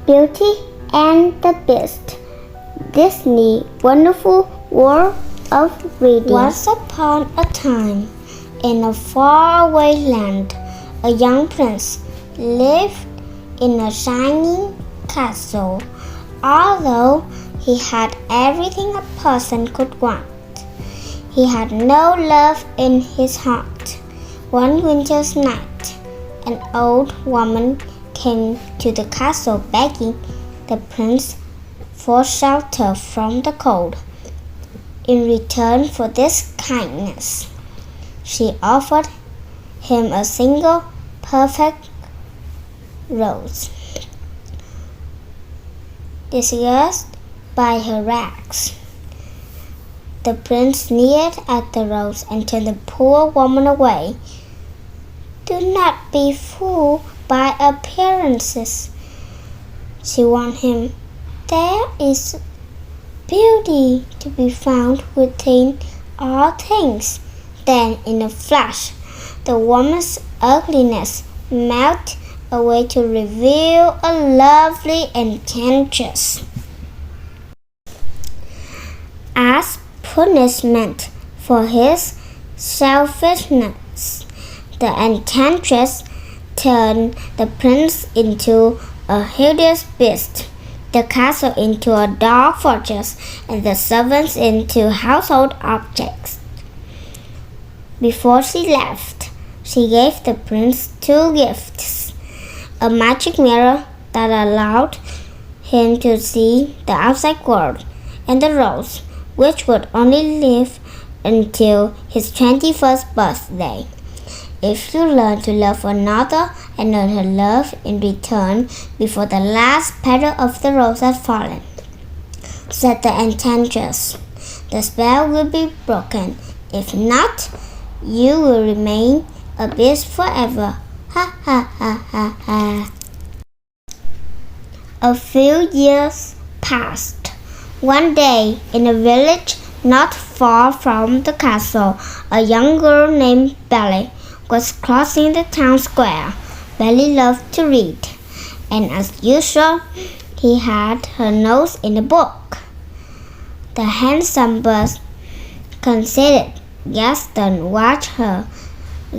Beauty and the Beast. Disney Wonderful World of Reading. Once upon a time, in a faraway land, a young prince lived in a shining castle. Although he had everything a person could want, he had no love in his heart. One winter's night, an old woman came to the castle begging the prince for shelter from the cold. In return for this kindness, she offered him a single perfect rose. Disgusted by her rags, the prince sneered at the rose and turned the poor woman away. "Do not be fooled by appearances," she warned him. "There is beauty to be found within all things." Then, in a flash, the woman's ugliness melted away to reveal a lovely enchantress. As punishment for his selfishness, the enchantress turned the prince into a hideous beast, the castle into a dark fortress, and the servants into household objects. Before she left, she gave the prince two gifts: a magic mirror that allowed him to see the outside world, and the rose, which would only live until his 21st birthday. "If you learn to love another and earn her love in return before the last petal of the rose has fallen," said the enchantress, "the spell will be broken. If not, you will remain a beast forever." Ha ha ha ha ha. A few years passed. One day, in a village not far from the castle, a young girl named Belle was crossing the town square. Belle loved to read, and as usual, he had her nose in a book. The handsome bird considered Gaston watched her.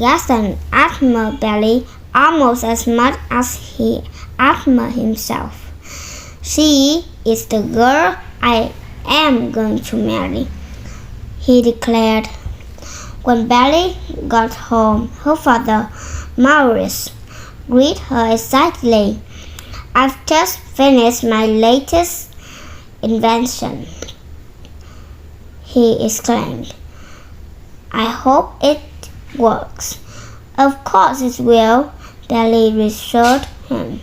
Gaston admired Belle almost as much as he admired himself. "She is the girl I am going to marry," he declared. When Belle got home, her father, Maurice, greeted her excitedly. "I've just finished my latest invention," he exclaimed. "I hope it works." "Of course it will," Belle reassured him.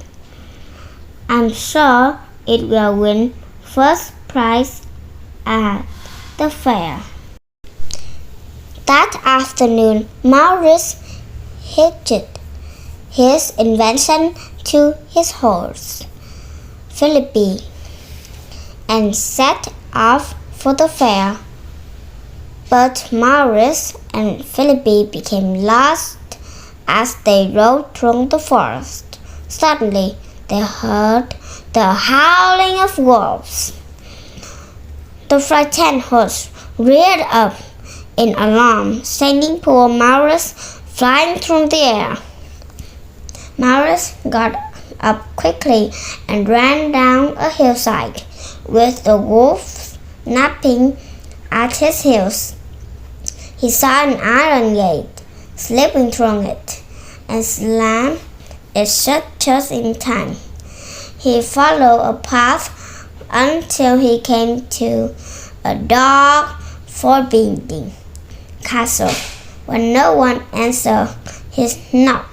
"I'm sure it will win first prize at the fair." That afternoon, Maurice hitched his invention to his horse, Philippe, and set off for the fair. But Maurice and Philippe became lost as they rode through the forest. Suddenly, they heard the howling of wolves. The frightened horse reared up in alarm, sending poor Maurice flying through the air. Maurice got up quickly and ran down a hillside, with the wolves napping at his heels. He saw an iron gate, slipping through it, and slammed it shut just in time. He followed a path until he came to a dark, forbidding castle where no one answered his knock.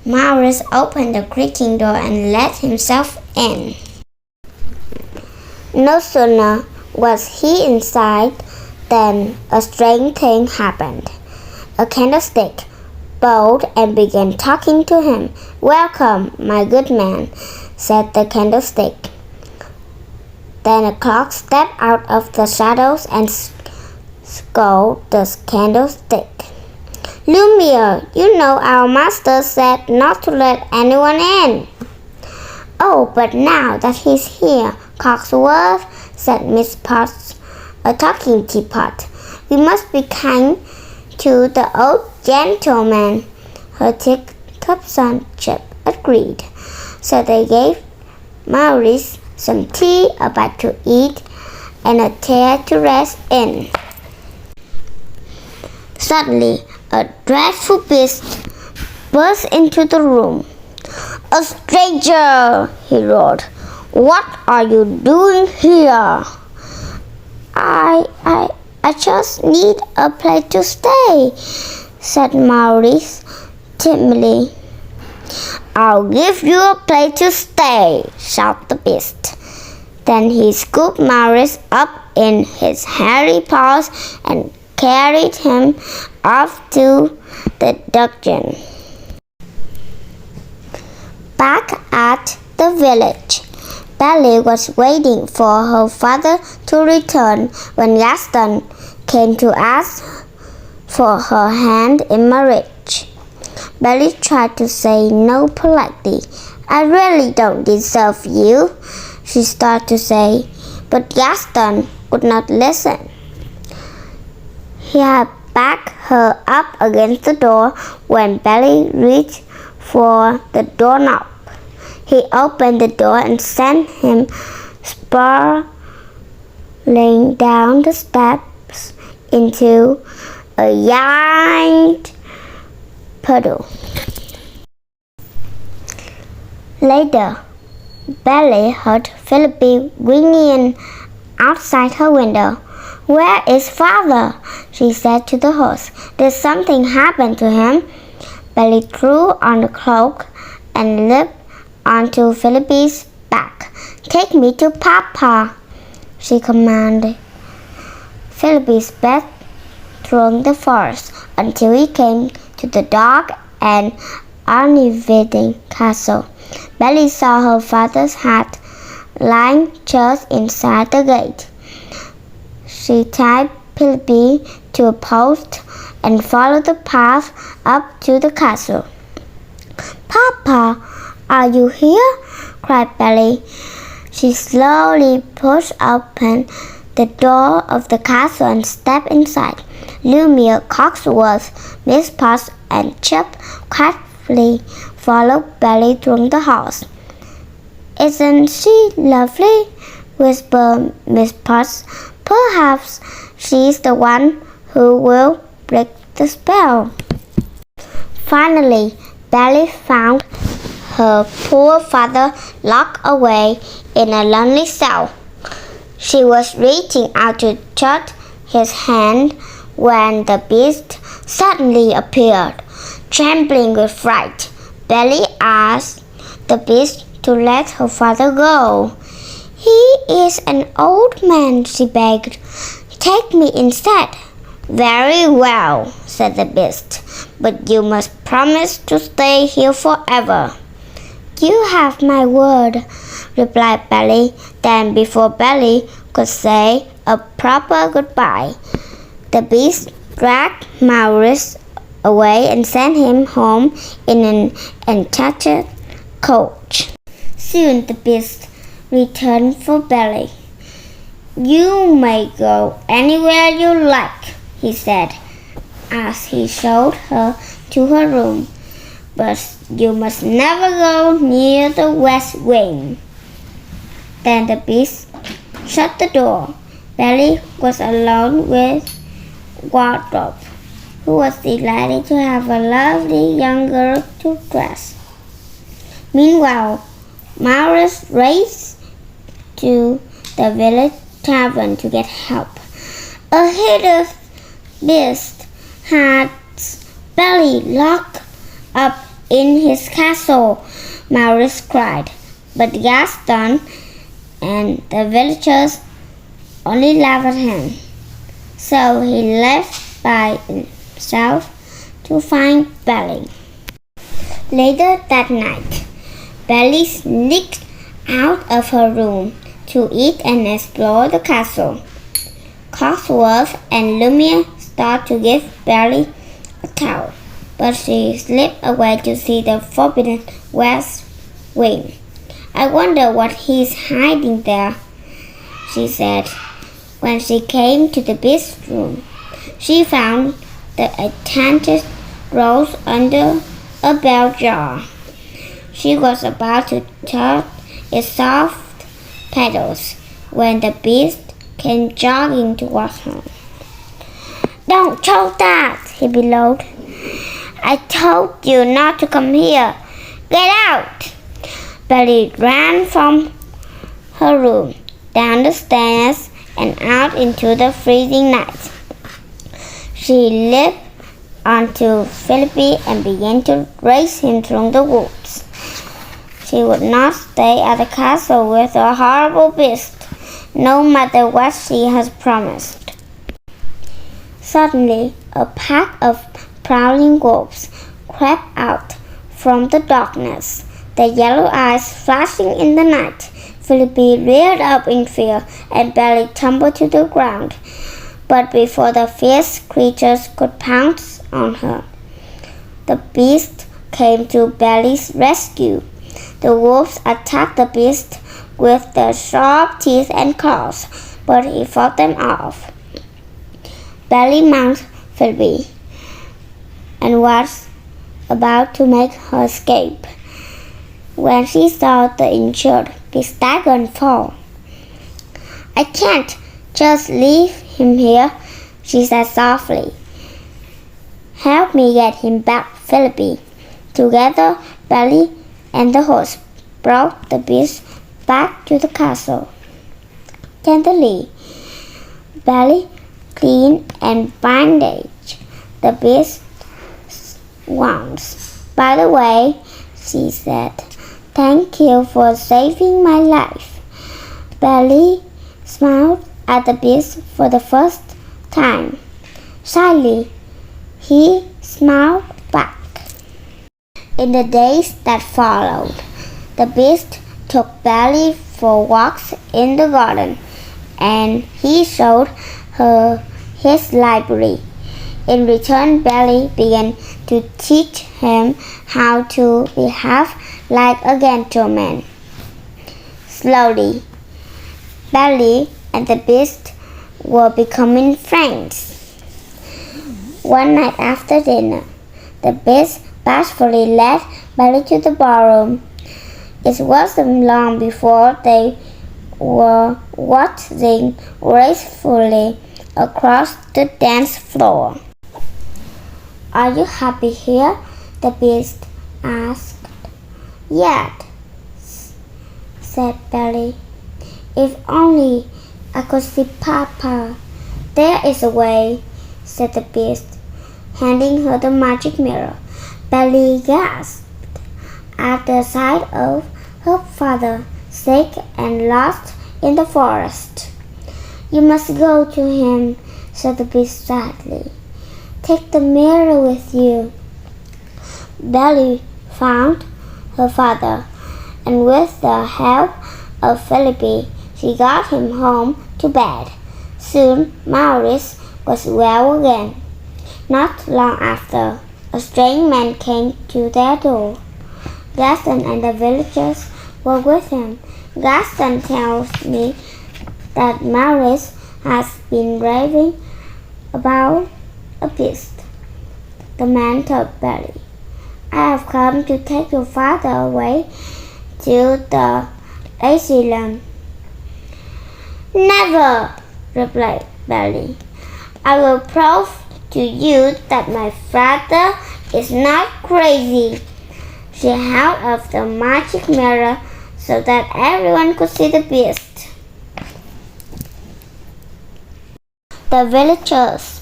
Maurice opened the creaking door and let himself in. No sooner was he inside than a strange thing happened. A candlestick bowed and began talking to him. "Welcome, my good man," said the candlestick. Then a clock stepped out of the shadows and scolded the candlestick. "Lumiere, you know our master said not to let anyone in." Oh, but now that he's here, Cogsworth, said Miss Potts, a talking teapot, we must be kind to the old gentleman. Her teacups on Chip agreed, so they gave Maurice some tea, a bite to eat, and a chair to rest in. Suddenly, a dreadful beast burst into the room. "A stranger!" he roared. "What are you doing here?" I just need a place to stay," said Maurice timidly. "I'll give you a place to stay," shouted the beast. Then he scooped Maurice up in his hairy paws and carried him off to the dungeon. Back at the village, Belle was waiting for her father to return when Gaston came to ask for her hand in marriage. Belle tried to say no politely. "I really don't deserve you," she started to say, but Gaston would not listen. He had backed her up against the door when Belle reached for the doorknob. He opened the door and sent him sprawling down the steps into a giant puddle. Later, Belle heard Philippi ringing outside her window. "Where is father?" she said to the horse. "Did something happen to him?" Belle threw on the cloak and leaped onto Philippi's back. "Take me to Papa," she commanded. Philippi sped through the forest until he came to the dark and uninviting castle. Belle saw her father's hat lying just inside the gate. She tied Philippi to a post and followed the path up to the castle. "Papa, are you here?" cried Belle. She slowly pushed open the door of the castle and stepped inside. Lumiere, Cogsworth, Miss Potts, and Chip quietly followed Belle through the halls. "Isn't she lovely?" whispered Miss Potts. "Perhaps she's the one who will break the spell." Finally, Belle found her poor father locked away in a lonely cell. She was reaching out to touch his hand when the beast suddenly appeared. Trembling with fright, Belle asked the beast to let her father go. "He is an old man," she begged. "Take me instead." "Very well," said the beast, "but you must promise to stay here forever." "You have my word," replied Belle. Then, before Belle could say a proper goodbye, the beast dragged Maurice away and sent him home in an enchanted coach. Soon the beast returned for Belle. "You may go anywhere you like," he said, as he showed her to her room, "but you must never go near the west wing." Then the beast shut the door. Belle was alone with Wardrobe, who was delighted to have a lovely young girl to dress. Meanwhile, Maurice raced to the village tavern to get help. A hideous beast had Belle locked up in his castle, Maurice cried. But Gaston and the villagers only laughed at him. So he left by himself to find Belle. Later that night, Belle sneaked out of her room to eat and explore the castle. Cogsworth and Lumiere started to give Belle a towel, but she slipped away to see the forbidden west wing. I wonder what he's hiding there, she said. When she came to the beast's room, she found the enchanted rose under a bell jar. She was about to touch its soft petals when the beast came jogging towards her. "Don't choke that!" he bellowed. "I told you not to come here. Get out!" Belly ran from her room, down the stairs, and out into the freezing night. She leaped onto Philippi and began to race him through the woods. She would not stay at the castle with a horrible beast, no matter what she had promised. Suddenly, a pack of prowling wolves crept out from the darkness, their yellow eyes flashing in the night. Philippi reared up in fear and Belly tumbled to the ground. But before the fierce creatures could pounce on her, the beast came to Belly's rescue. The wolves attacked the beast with their sharp teeth and claws, but he fought them off. Belly mounted Philippi and was about to make her escape when she saw the injured beast stagger and fall. "I can't just leave him here," she said softly. "Help me get him back, Philippi." Together, Belly and the horse brought the beast back to the castle. Tenderly, Belly cleaned and bandaged the beast's wounds. "By the way," she said, "thank you for saving my life." Belly smiled at the beast for the first time. Shyly, he smiled back. In the days that followed, the beast took Belly for walks in the garden, and he showed her his library. In return, Belly began to teach him how to behave like a gentleman. Slowly, Belly and the beast were becoming friends. One night after dinner, the beast bashfully led Belly to the ballroom. It wasn't long before they were waltzing gracefully across the dance floor. "Are you happy here?" the beast asked. "Yes," said Belly. "If only I could see Papa." "There is a way," said the beast, handing her the magic mirror. Belly gasped at the sight of her father, sick and lost in the forest. "You must go to him," said the beast sadly. "Take the mirror with you." Belly found her father, and with the help of Philippi, she got him home to bed. Soon Maurice was well again. Not long after, a strange man came to their door. Gaston and the villagers were with him. "Gaston tells me that Maurice has been raving about a beast," the man told Belly. "I have come to take your father away to the asylum." "Never," replied Belly. "I will prove to you that my father is not crazy." She held up the magic mirror so that everyone could see the beast. The villagers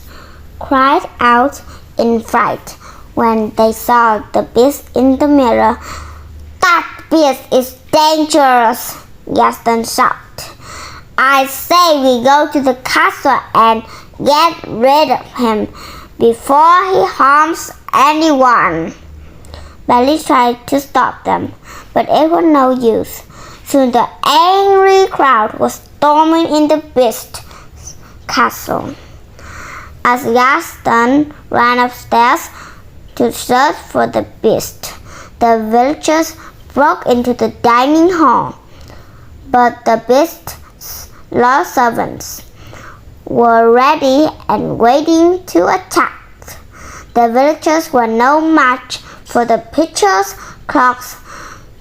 cried out in fright when they saw the beast in the mirror. "That beast is dangerous," Gaston shouted. "I say we go to the castle and get rid of him before he harms anyone." Belly tried to stop them, but it was no use. Soon the angry crowd was storming in the beast's castle. As Gaston ran upstairs to search for the beast, the villagers broke into the dining hall, but the Beast's lost servants were ready and waiting to attack. The villagers were no match for the pitchers, clocks,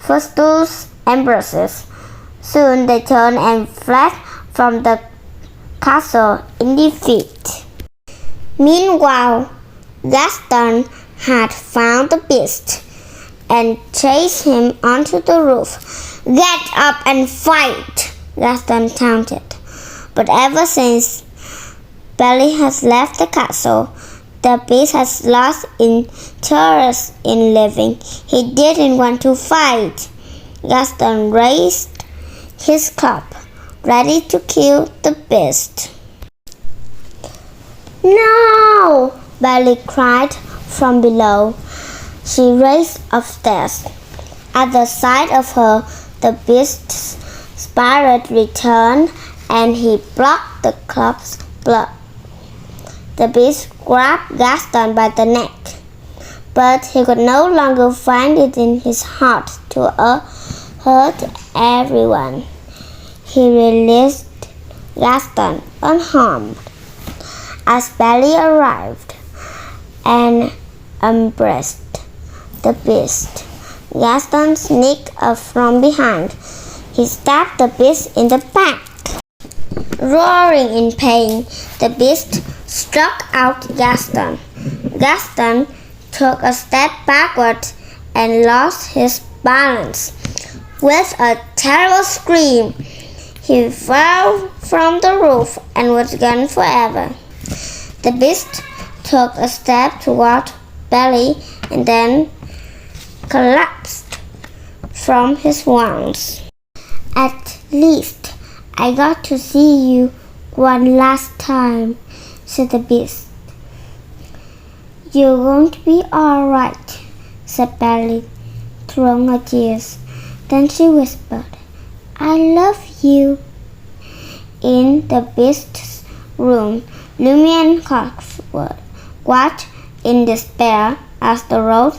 footstools, and brushes. Soon they turned and fled from the castle in defeat. Meanwhile, Gaston had found the Beast and chased him onto the roof. "Get up and fight!" Gaston taunted. But ever since Belly has left the castle, the Beast has lost interest in living. He didn't want to fight. Gaston raised his club, ready to kill the Beast. "No!" Belly cried from below. She raced upstairs. At the sight of her, the Beast's spirit returned and he blocked the club's blow. The Beast grabbed Gaston by the neck, but he could no longer find it in his heart to hurt everyone. He released Gaston unharmed. As Belly arrived and embraced the Beast, Gaston sneaked up from behind. He stabbed the Beast in the back. Roaring in pain, the Beast struck out Gaston. Gaston took a step backward and lost his balance. With a terrible scream, he fell from the roof and was gone forever. The Beast took a step toward Belly and then collapsed from his wounds. "At least I got to see you one last time," said the Beast. "You're going to be all right," said Belly, through her tears. Then she whispered, "I love you." In the Beast's room, Lumiere Cogsworth watched in despair as the road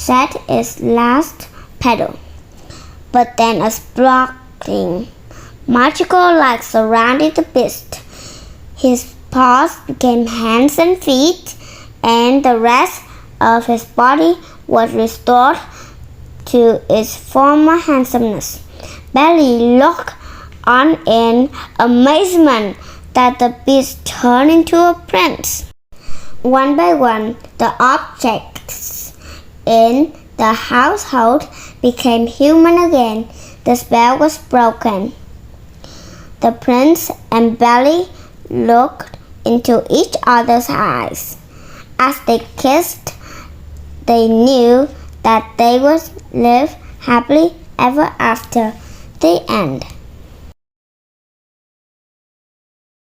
set its last pedal. But then a sparkling magical light surrounded the Beast. His paws became hands and feet, and the rest of his body was restored to its former handsomeness. Belly looked on in amazement that the Beast turned into a prince. One by one, the objects in the household became human again. The spell was broken. The prince and Belly looked into each other's eyes. As they kissed, they knew that they would live happily ever after. The end.